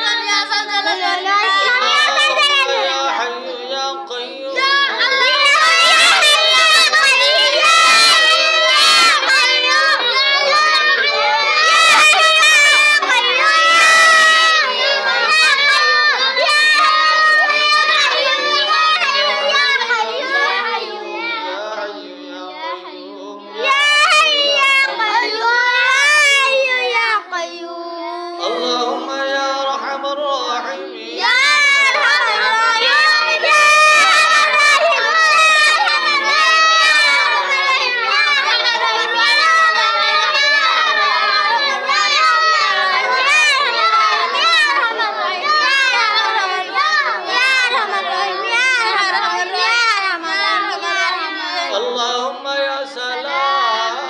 والإكرام يا ذا الجلال والإكرام يا حي يا قيوم اللهم يا أرحم الراحمين اللهم يا سلام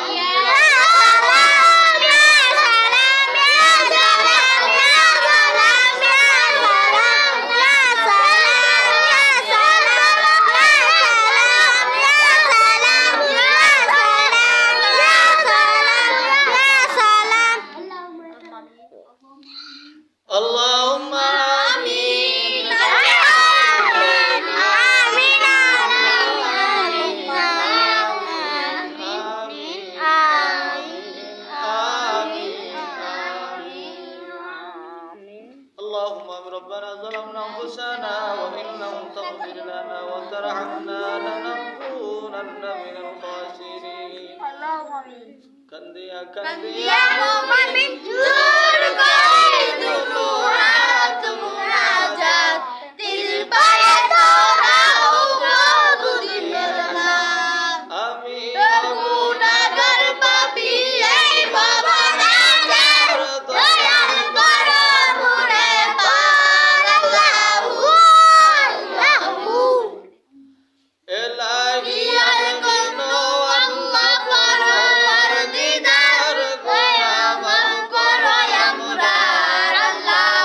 اللهم آمين اللهم ربنا ظلمنا أنفسنا وإن لم تغفر لنا وترحمنا لنكونن من الخاسرين كنديا كنديا آمين إلهي أرجونا والله فرد دارنا مذكر يا مرار الله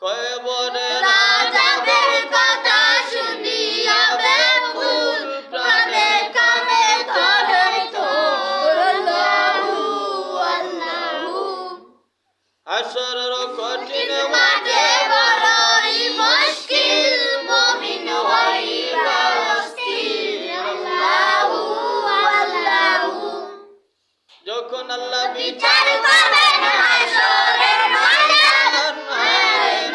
কয়বরে রাজাদের কথা শুনিয়া বেকুল প্রাণে কামে ধরে তোর আল্লাহু আল্লাহু হাসরের কঠিন মাঠে বড়ই মুশকিল মুমিন হইবা অস্থির আল্লাহু আল্লাহু যখন আল্লাহ বিচার করবেন হাসরের ময়দান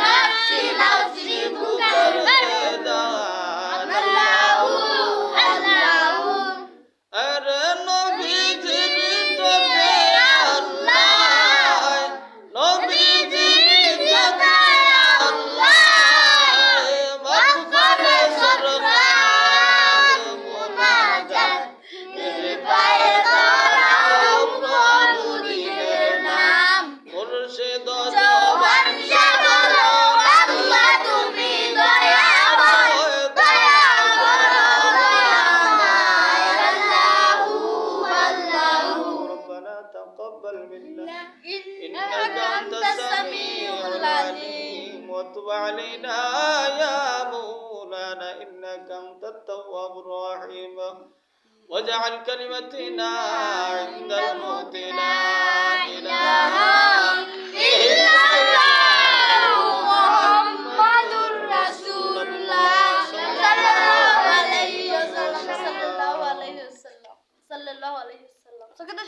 নফসি নফসি পুকারবে আল্লাহু আল্লাহু আরে নবীজির তোকে আল্লাহ নবীজির তোকে আল্লাহ মাফ করে সরকার মুনাজাত কৃপায় ধরাও প্রভু দিনের নাম মুর্শিদ জবান সাগর আল্লাহ তুমি দয়াময় দয়া করো দয়াময় আল্লাহু আল্লাহু ربنا تقبل منا إنك أنت السميع العليم وتب علينا يا مولانا إنك أنت التواب الرحيم واجعل كلمتنا عند الموت لا إله